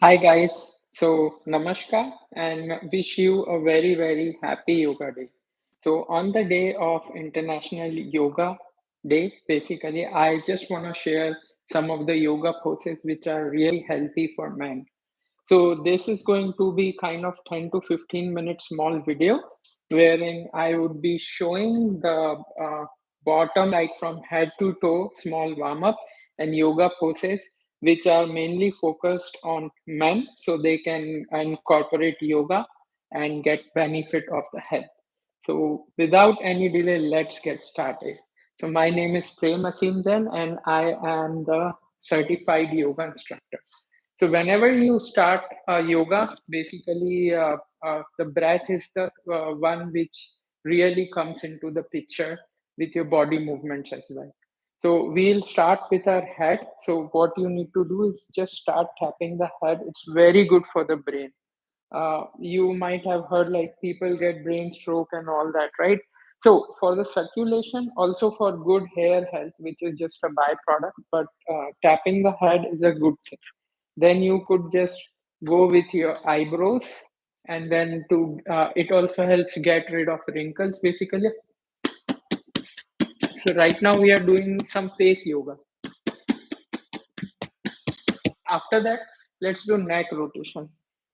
Hi guys. So namaskar and wish you a very happy yoga day. So on the day of International Yoga Day, basically I just want to share some of the yoga poses which are really healthy for men. So this is going to be kind of 10 to 15 minute small video wherein I would be showing the bottom like from head to toe small warm up and yoga poses which are mainly focused on men so they can incorporate yoga and get benefit of the health. So without any delay, let's get started. So my name is Prem and I am the certified yoga instructor. So whenever you start yoga, basically the breath is the one which really comes into the picture with your body movements as well. So we'll start with our head. So what you need to do is just start tapping the head. It's very good for the brain. You might have heard like people get brain stroke and all that, right? So for the circulation, also for good hair health, which is just a byproduct, but tapping the head is a good thing. Then you could just go with your eyebrows, and then to it also helps get rid of wrinkles, basically. So right now we are doing some face yoga. After that, let's do neck rotation.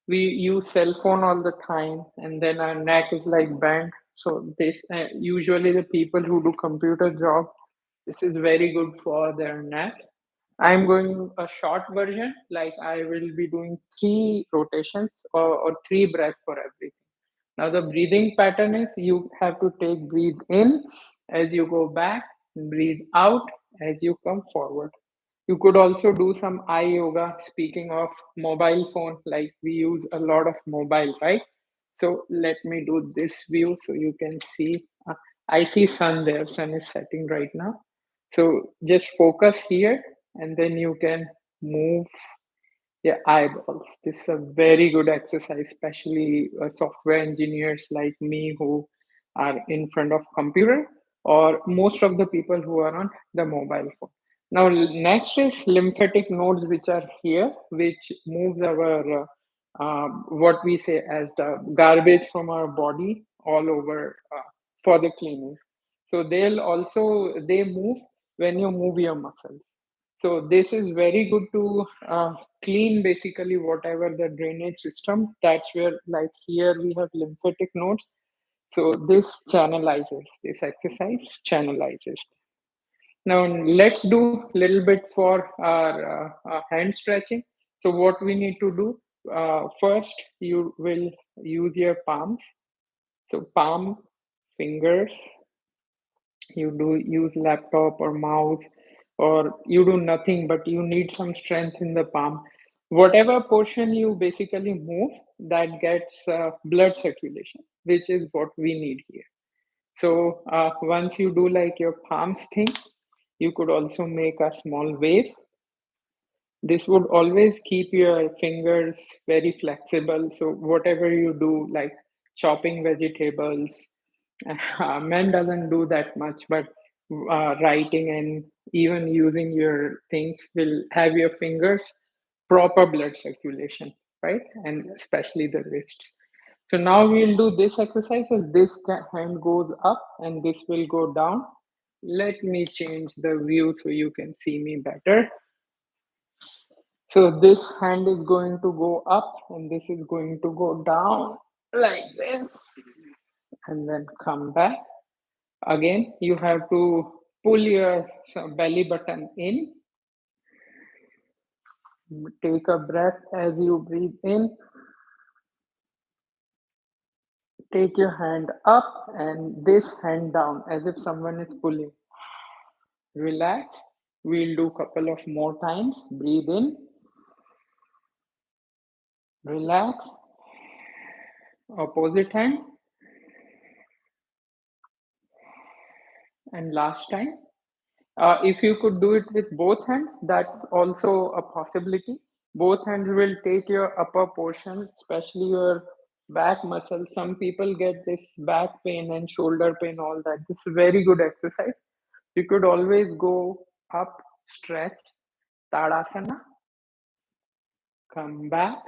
We use cell phone all the time, and then our neck is like bent. So this usually the people who do computer job, this is very good for their neck. I'm going a short version, like I will be doing three rotations or three breaths for everything. Now the breathing pattern is you have to take breathe in as you go back, breathe out as you come forward. You could also do some eye yoga. Speaking of mobile phone, like we use a lot of mobile, right? So let me do this view so you can see. I see sun there. Sun is setting right now. So just focus here and then you can move your eyeballs. This is a very good exercise, especially software engineers like me who are in front of computer or most of the people who are on the mobile phone. Now, next is lymphatic nodes, which are here, which moves our what we say as the garbage from our body all over for the cleaning. So they move when you move your muscles. So this is very good to clean basically whatever the drainage system. That's where like here we have lymphatic nodes. So this channelizes, this exercise channelizes. Now let's do a little bit for our hand stretching. So what we need to do first, you will use your palms. So palm, fingers, you do use laptop or mouse or you do nothing but you need some strength in the palm, whatever portion you basically move that gets blood circulation, which is what we need here. So once you do like your palms thing, you could also make a small wave. This would always keep your fingers very flexible. So whatever you do, like chopping vegetables, men doesn't do that much, but writing and even using your things will have your fingers proper blood circulation, right? And especially the wrist. So now we'll do this exercise as this hand goes up and this will go down. Let me change the view so you can see me better. So this hand is going to go up and this is going to go down like this and then come back. Again, you have to pull your belly button in. Take a breath as you breathe in. Take your hand up and this hand down as if someone is pulling. Relax. We'll do a couple of more times. Breathe in. Relax. Opposite hand. And last time. If you could do it with both hands, that's also a possibility. Both hands will take your upper portion, especially your back muscles. Some people get this back pain and shoulder pain, all that. This is a very good exercise. You could always go up, stretch, Tadasana, come back,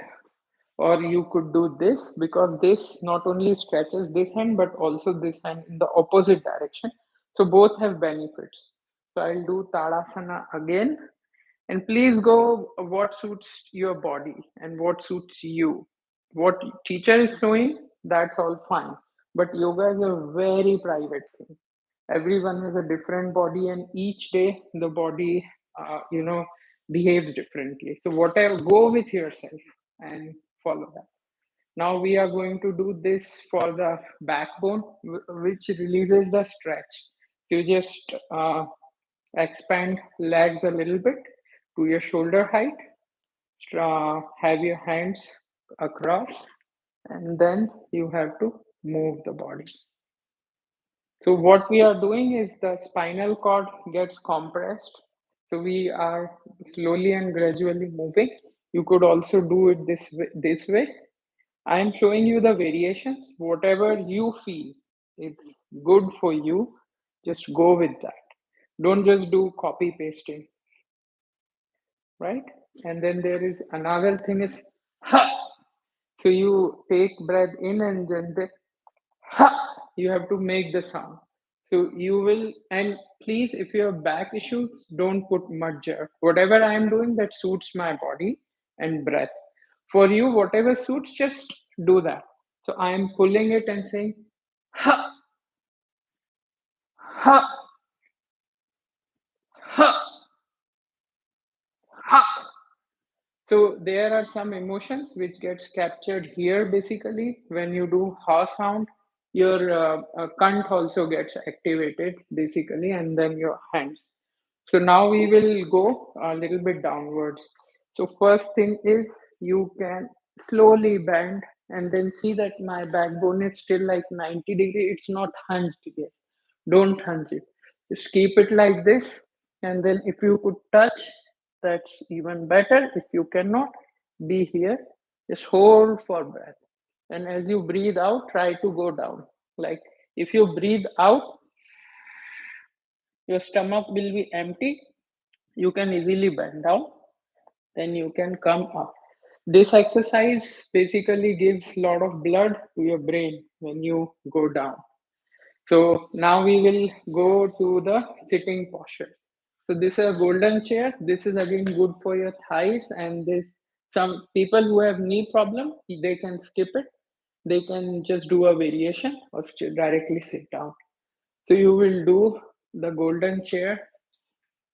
or you could do this because this not only stretches this hand but also this hand in the opposite direction. So both have benefits. So I'll do Tadasana again. And please go what suits your body and what suits you. What teacher is showing, that's all fine. But yoga is a very private thing. Everyone has a different body, and each day the body, behaves differently. So whatever, go with yourself and follow that. Now we are going to do this for the backbone, which releases the stretch. So you just expand legs a little bit to your shoulder height. Have your hands across, and then you have to move the body. So what we are doing is the spinal cord gets compressed. So we are slowly and gradually moving. You could also do it this way. I am showing you the variations. Whatever you feel is good for you, just go with that. Don't just do copy pasting, right? And then there is another thing is ha. So you take breath in and then ha. You have to make the sound. So you will, and please, if you have back issues, don't put much jerk. Whatever I am doing that suits my body and breath. For you, whatever suits, just do that. So I am pulling it and saying ha, ha, ha, ha. So there are some emotions which gets captured here. Basically, when you do ha sound, your cunt also gets activated basically, and then your hands. So now we will go a little bit downwards. So first thing is you can slowly bend and then see that my backbone is still like 90 degree. It's not hinged yet. Don't hunch it. Just keep it like this. And then if you could touch, that's even better. If you cannot, be here. Just hold for breath. And as you breathe out, try to go down. Like if you breathe out, your stomach will be empty. You can easily bend down. Then you can come up. This exercise basically gives a lot of blood to your brain when you go down. So now we will go to the sitting posture. So this is a golden chair. This is again good for your thighs, and this some people who have knee problem, they can skip it. They can just do a variation or directly sit down. So you will do the golden chair.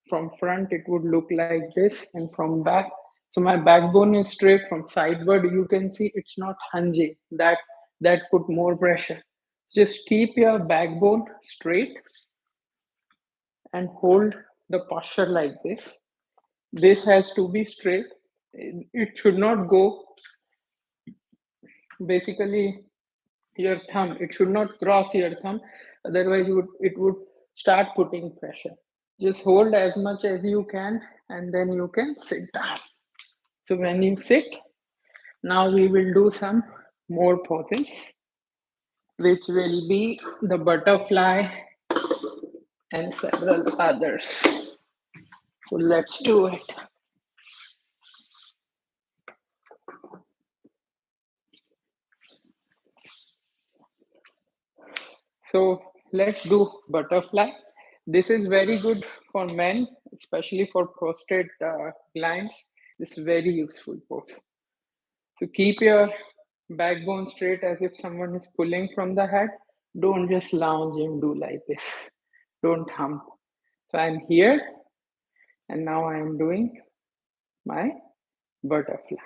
From front it would look like this, and from back, so my backbone is straight. From sideward you can see it's not hinging. That put more pressure. Just keep your backbone straight and hold the posture like this. This has to be straight. It should not go basically your thumb. It should not cross your thumb. Otherwise, it would start putting pressure. Just hold as much as you can, and then you can sit down. So when you sit, now we will do some more poses, which will be the butterfly and several others. So let's do it. So let's do butterfly. This is very good for men, especially for prostate glands. It's very useful pose. So keep your backbone straight as if someone is pulling from the head. Don't just lounge and do like this. Don't hump. So I'm here, and now I am doing my butterfly.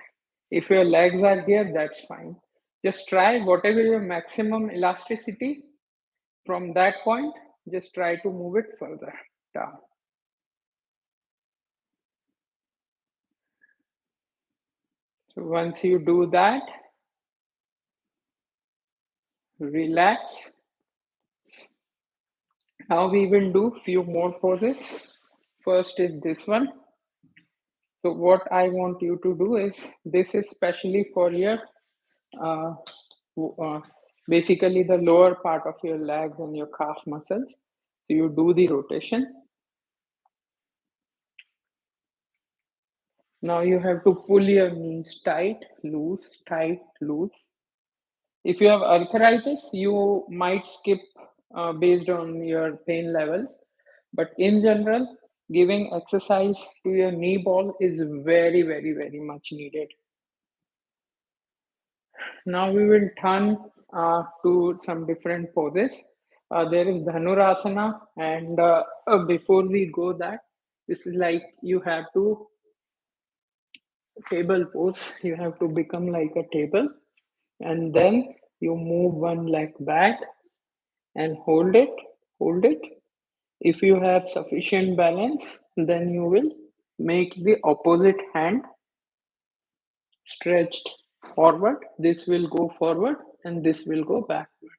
If your legs are here, that's fine. Just try whatever your maximum elasticity. From that point, just try to move it further down. So once you do that, relax. Now we will do few more poses. First is this one. So what I want you to do is, this is specially for your uh, uh, basically the lower part of your legs and your calf muscles. So you do the rotation. Now you have to pull your knees tight, loose, tight, loose. If you have arthritis, you might skip based on your pain levels. But in general, giving exercise to your knee ball is very, very, very much needed. Now we will turn to some different poses. There is Dhanurasana, and before we go that, this is like you have to table pose. You have to become like a table, and then you move one leg back and hold it. If you have sufficient balance, then you will make the opposite hand stretched forward. This will go forward and this will go backward.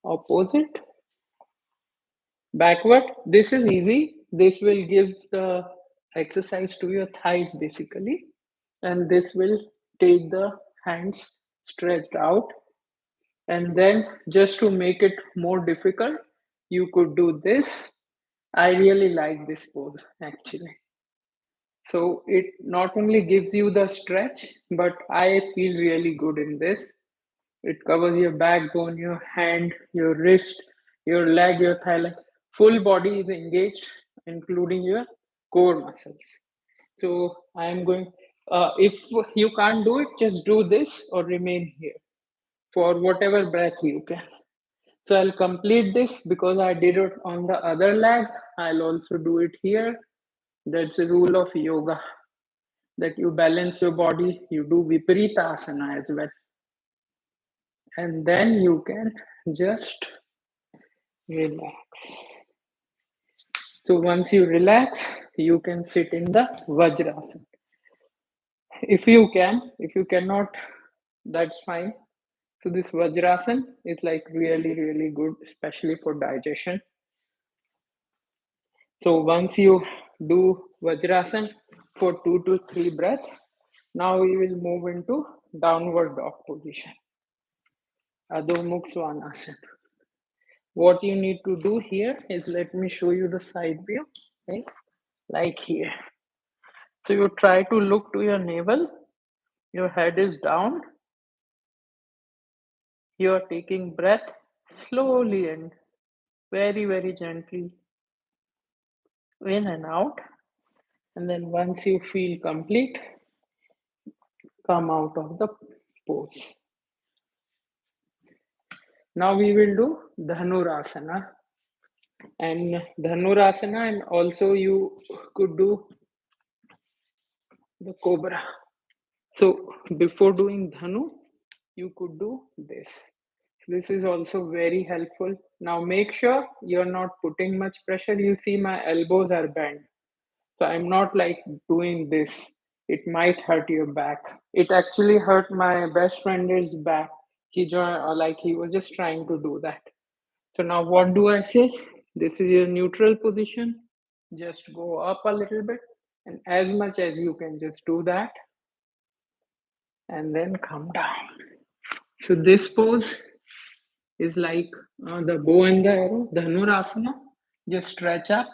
Opposite, backward. This is easy. This will give the exercise to your thighs basically, and this will take the hands stretched out. And then just to make it more difficult, you could do this. I really like this pose actually. So it not only gives you the stretch, but I feel really good in this. It covers your backbone, your hand, your wrist, your leg, your thigh. Like full body is engaged, including your core muscles. So I am going. If you can't do it, just do this or remain here for whatever breath you can. So I'll complete this because I did it on the other leg. I'll also do it here. That's the rule of yoga that you balance your body, you do Viparita asana as well. And then you can just relax. So once you relax, you can sit in the Vajrasana. If you cannot, that's fine. So this Vajrasana is like really, really good, especially for digestion. So once you do Vajrasana for 2 to 3 breaths, now we will move into downward dog position. Adho Mukh Svanasana. What you need to do here is, let me show you the side view, right? Like here. So you try to look to your navel, your head is down, you are taking breath slowly and very, very gently in and out. And then once you feel complete, come out of the pose. Now we will do Dhanurasana. And Dhanurasana, and also you could do the Cobra. So before doing Dhanu, you could do this. This is also very helpful. Now make sure you're not putting much pressure. You see my elbows are bent. So I'm not like doing this. It might hurt your back. It actually hurt my best friend's back. He joined, like he was just trying to do that. So now what do I say? This is your neutral position. Just go up a little bit, and as much as you can just do that, and then come down. So this pose is like the bow and the arrow, Dhanurasana. Just stretch up